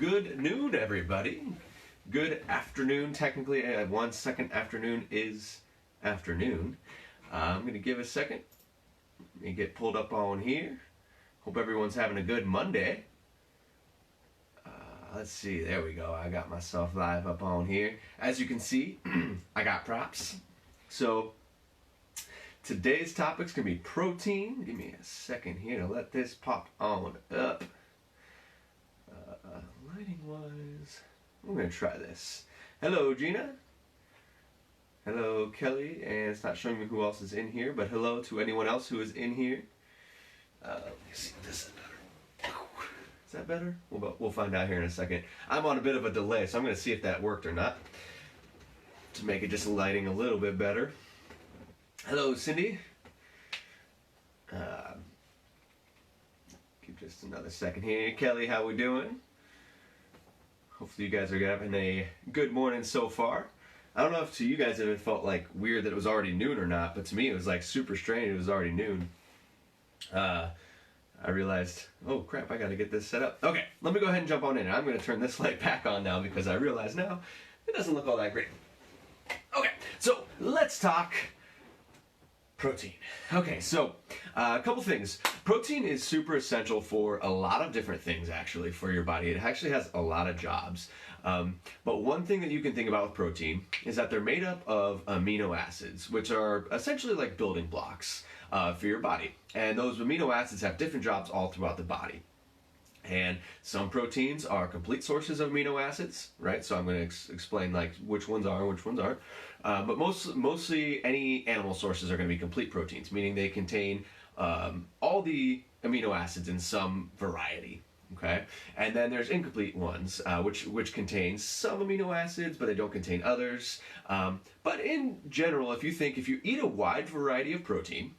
Good noon, everybody. Good afternoon. Technically, 1 second afternoon is afternoon. I'm going to give a second. Let me get pulled up on here. Hope everyone's having a good Monday. Let's see. There we go. I got myself live up on here. As you can see, I got props. So, today's topic's going to be protein. Give me a second here to let this pop on up. Lighting-wise, I'm going to try this. Hello, Gina. Hello, Kelly. And it's not showing me who else is in here, but hello to anyone else who is in here. Let me see if this is better. Is that better? We'll find out here in a second. I'm on a bit of a delay, so I'm going to see if that worked or not, to make it just lighting a little bit better. Hello, Cindy. Give just another second here. Kelly, how we doing? Hopefully you guys are having a good morning so far. I don't know if to you guys it felt like weird that it was already noon or not, but to me it was like super strange it was already noon. I realized, oh crap, I gotta get this set up. Okay, let me go ahead and jump on in. I'm gonna turn this light back on now because I realize now it doesn't look all that great. Okay, so let's talk protein. Okay, so a couple things. Protein is super essential for a lot of different things actually for your body. It actually has a lot of jobs. But one thing that you can think about with protein is that they're made up of amino acids, which are essentially like building blocks for your body. And those amino acids have different jobs all throughout the body. And some proteins are complete sources of amino acids, right? So I'm going to explain like which ones are and which ones aren't. But mostly any animal sources are going to be complete proteins, meaning they contain all the amino acids in some variety. Okay, and then there's incomplete ones, which contain some amino acids, but they don't contain others. But in general, if you eat a wide variety of protein,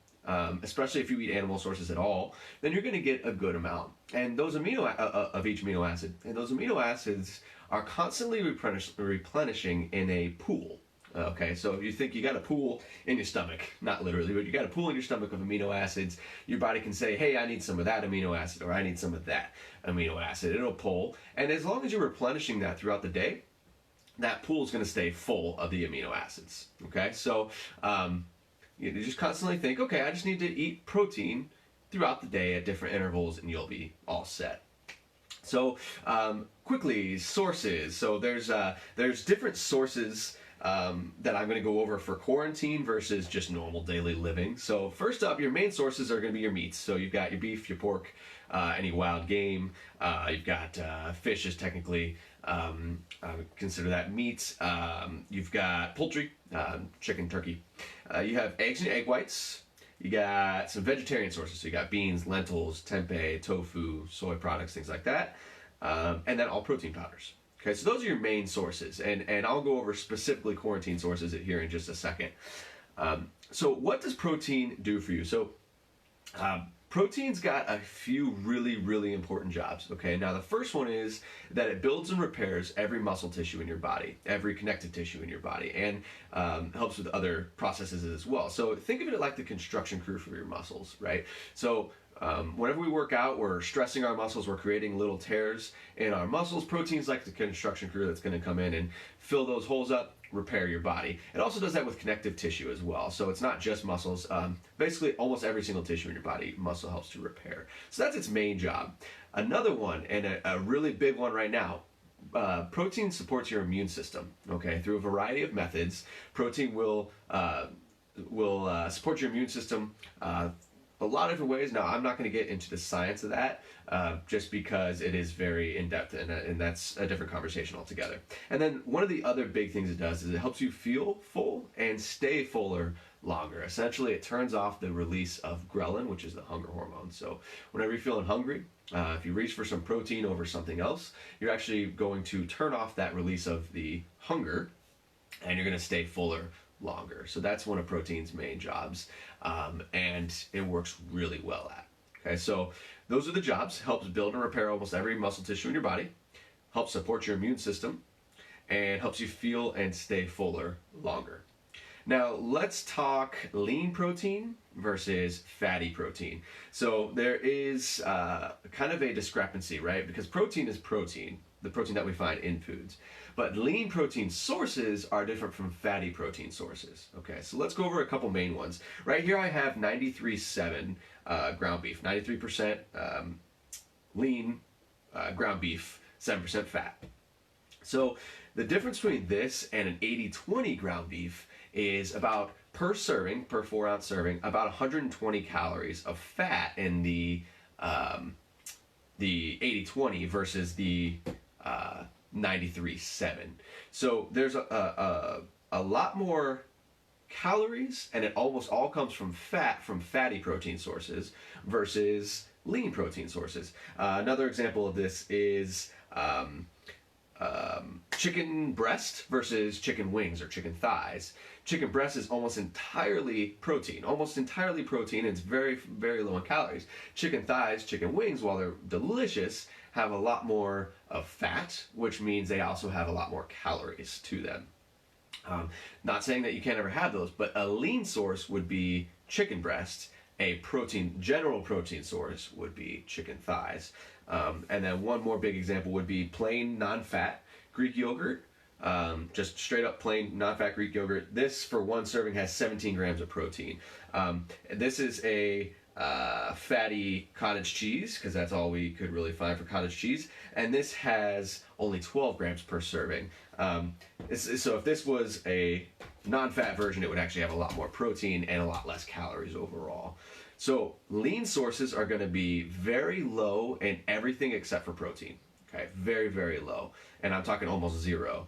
especially if you eat animal sources at all, then you're going to get a good amount. And those of each amino acid, and those amino acids are constantly replenishing in a pool. Okay, so if you think you got a pool in your stomach, not literally, but you got a pool in your stomach of amino acids, your body can say, hey, I need some of that amino acid, or I need some of that amino acid. It'll pull, and as long as you're replenishing that throughout the day, that pool is going to stay full of the amino acids. Okay, so you just constantly think, okay, I just need to eat protein throughout the day at different intervals, and you'll be all set. So quickly, sources. So there's different sources that I'm going to go over for quarantine versus just normal daily living. So first up, your main sources are going to be your meats. So you've got your beef, your pork, any wild game. You've got fish is technically, I would consider that meat. You've got poultry, chicken, turkey. You have eggs and egg whites. You got some vegetarian sources. So you got beans, lentils, tempeh, tofu, soy products, things like that. And then all protein powders. Okay, so those are your main sources, and I'll go over specifically quarantine sources here in just a second. So what does protein do for you? So protein's got a few really, really important jobs. Okay, now the first one is that it builds and repairs every muscle tissue in your body, every connective tissue in your body, and helps with other processes as well. So think of it like the construction crew for your muscles, right? So whenever we work out, we're stressing our muscles, we're creating little tears in our muscles. Protein's like the construction crew that's going to come in and fill those holes up, repair your body. It also does that with connective tissue as well. So it's not just muscles. Basically, almost every single tissue in your body, muscle helps to repair. So that's its main job. Another one, and a really big one right now, protein supports your immune system. Okay, through a variety of methods, protein will support your immune system a lot of different ways. Now, I'm not going to get into the science of that just because it is very in-depth, and that's a different conversation altogether. And then one of the other big things it does is it helps you feel full and stay fuller longer. Essentially, it turns off the release of ghrelin, which is the hunger hormone. So whenever you're feeling hungry, if you reach for some protein over something else, you're actually going to turn off that release of the hunger, and you're going to stay fuller longer. So that's one of protein's main jobs, and it works really well at. Okay, so those are the jobs. Helps build and repair almost every muscle tissue in your body, helps support your immune system, and helps you feel and stay fuller longer. Now let's talk lean protein versus fatty protein. So there is kind of a discrepancy, right? Because protein is protein, the protein that we find in foods. But lean protein sources are different from fatty protein sources. Okay, so let's go over a couple main ones. Right here I have 93.7 ground beef, 93% lean ground beef, 7% fat. So the difference between this and an 80-20 ground beef is about per serving, per 4-ounce serving, about 120 calories of fat in the 80-20 versus the 93.7. So there's a lot more calories, and it almost all comes from fat, from fatty protein sources versus lean protein sources. Another example of this is chicken breast versus chicken wings or chicken thighs. Chicken breast is almost entirely protein, and it's very, very low in calories. Chicken thighs, chicken wings, while they're delicious, have a lot more of fat, which means they also have a lot more calories to them. Not saying that you can't ever have those, but a lean source would be chicken breast. A general protein source would be chicken thighs. And then one more big example would be plain non-fat Greek yogurt. Just straight up plain non-fat Greek yogurt. This, for one serving, has 17 grams of protein. This is a fatty cottage cheese, because that's all we could really find for cottage cheese. And this has only 12 grams per serving. So if this was a non-fat version, it would actually have a lot more protein and a lot less calories overall. So lean sources are going to be very low in everything except for protein. Okay, very, very low. And I'm talking almost zero.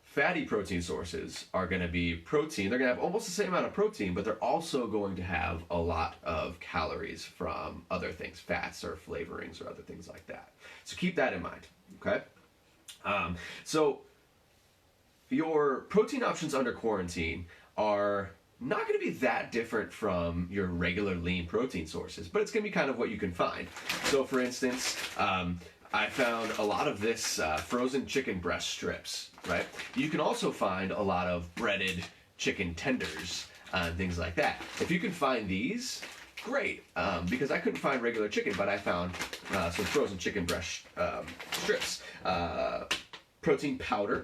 Fatty protein sources are going to be protein. They're going to have almost the same amount of protein, but they're also going to have a lot of calories from other things, fats or flavorings or other things like that. So keep that in mind, okay? So your protein options under quarantine are not going to be that different from your regular lean protein sources, but it's going to be kind of what you can find. So for instance, I found a lot of this frozen chicken breast strips, right? You can also find a lot of breaded chicken tenders and things like that. If you can find these, great, because I couldn't find regular chicken, but I found some frozen chicken breast strips. Protein powder.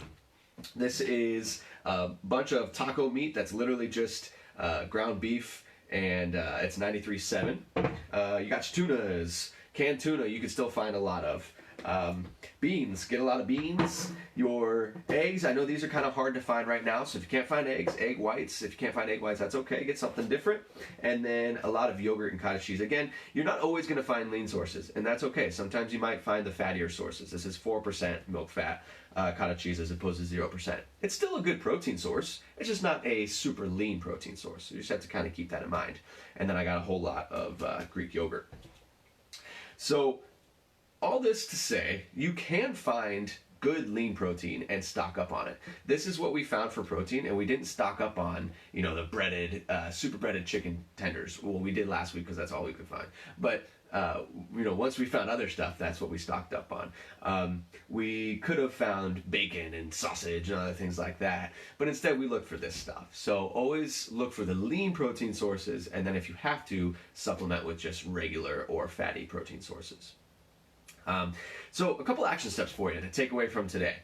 This is a bunch of taco meat that's literally just ground beef, and it's 93.7. You got your tunas, canned tuna you can still find a lot of. Beans, get a lot of beans. Your eggs, I know these are kind of hard to find right now, so if you can't find eggs, egg whites. If you can't find egg whites, that's okay, get something different. And then a lot of yogurt and cottage cheese. Again, you're not always going to find lean sources, and that's okay. Sometimes you might find the fattier sources. This is 4% milk fat cottage cheese as opposed to 0%. It's still a good protein source, it's just not a super lean protein source. So you just have to kind of keep that in mind. And then I got a whole lot of Greek yogurt. So all this to say, you can find good lean protein and stock up on it. This is what we found for protein, and we didn't stock up on, the breaded, super breaded chicken tenders. Well, we did last week because that's all we could find. But, once we found other stuff, that's what we stocked up on. We could have found bacon and sausage and other things like that, but instead we looked for this stuff. So always look for the lean protein sources, and then if you have to, supplement with just regular or fatty protein sources. So a couple action steps for you to take away from today.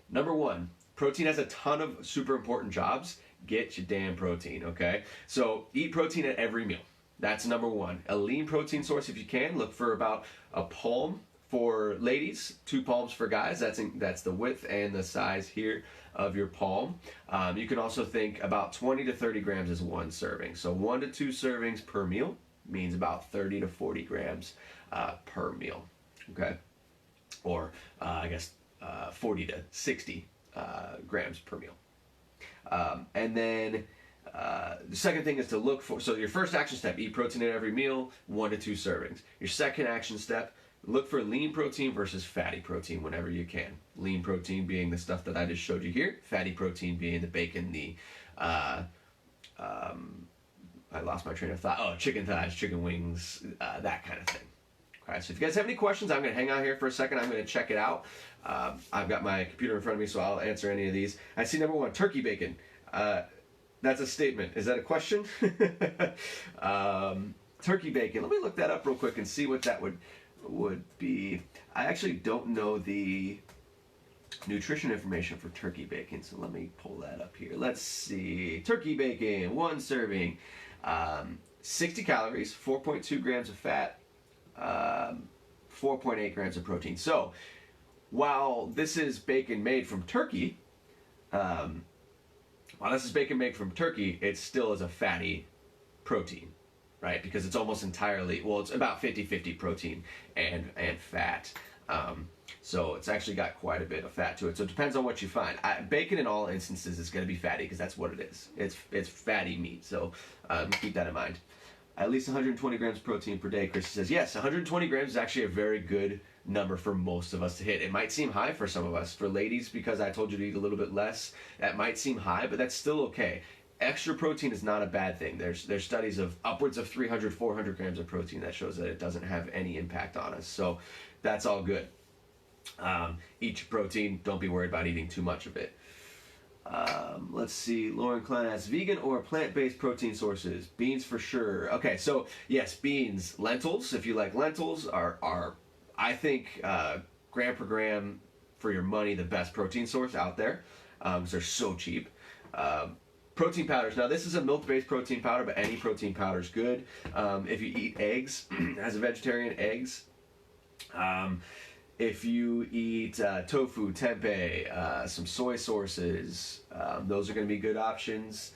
Number one, protein has a ton of super important jobs. Get your damn protein, okay? So eat protein at every meal. That's number one. A lean protein source if you can. Look for about a palm for ladies, 2 palms for guys. That's the width and the size here of your palm. You can also think about 20 to 30 grams is one serving. So 1 to 2 servings per meal means about 30 to 40 grams per meal. Okay, or 40 to 60 grams per meal. And then the second thing is to look for, so your first action step, eat protein at every meal, 1 to 2 servings. Your second action step, look for lean protein versus fatty protein whenever you can. Lean protein being the stuff that I just showed you here, fatty protein being the bacon, I lost my train of thought. Oh, chicken thighs, chicken wings, that kind of thing. Alright, so if you guys have any questions, I'm going to hang out here for a second. I'm going to check it out. I've got my computer in front of me, so I'll answer any of these. I see number one, turkey bacon. That's a statement. Is that a question? Turkey bacon. Let me look that up real quick and see what that would be. I actually don't know the nutrition information for turkey bacon, so let me pull that up here. Let's see. Turkey bacon, 1 serving, 60 calories, 4.2 grams of fat, 4.8 grams of protein. So while this is bacon made from turkey, it still is a fatty protein, right? Because it's almost entirely, well, it's about 50-50 protein and fat. So it's actually got quite a bit of fat to it. So it depends on what you find. Bacon in all instances is going to be fatty because that's what it is. It's fatty meat. So keep that in mind. At least 120 grams of protein per day, Chris says. Yes, 120 grams is actually a very good number for most of us to hit. It might seem high for some of us. For ladies, because I told you to eat a little bit less, that might seem high, but that's still okay. Extra protein is not a bad thing. There's studies of upwards of 300, 400 grams of protein that shows that it doesn't have any impact on us. So that's all good. Eat your protein. Don't be worried about eating too much of it. Let's see. Lauren Klein asks, vegan or plant-based protein sources? Beans for sure. Okay, so yes, beans. Lentils, if you like lentils, are I think, gram per gram for your money, the best protein source out there. They're so cheap. Protein powders. Now, this is a milk-based protein powder, but any protein powder is good. If you eat eggs, as a vegetarian, eggs. If you eat tofu, tempeh, some soy sources, those are going to be good options.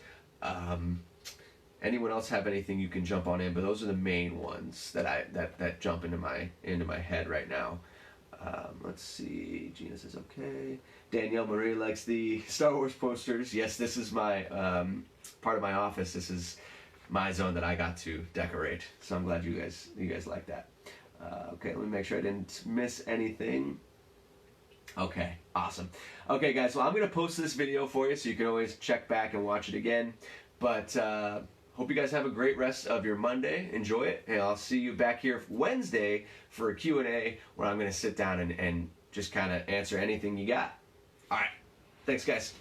Anyone else have anything you can jump on in? But those are the main ones that jump into my head right now. Let's see. Gina says okay. Danielle Marie likes the Star Wars posters. Yes, this is my part of my office. This is my zone that I got to decorate. So I'm glad you guys like that. Okay, let me make sure I didn't miss anything. Okay, awesome. Okay, guys, well, I'm going to post this video for you so you can always check back and watch it again. But hope you guys have a great rest of your Monday. Enjoy it, and I'll see you back here Wednesday for a Q&A where I'm going to sit down and just kind of answer anything you got. All right, thanks, guys.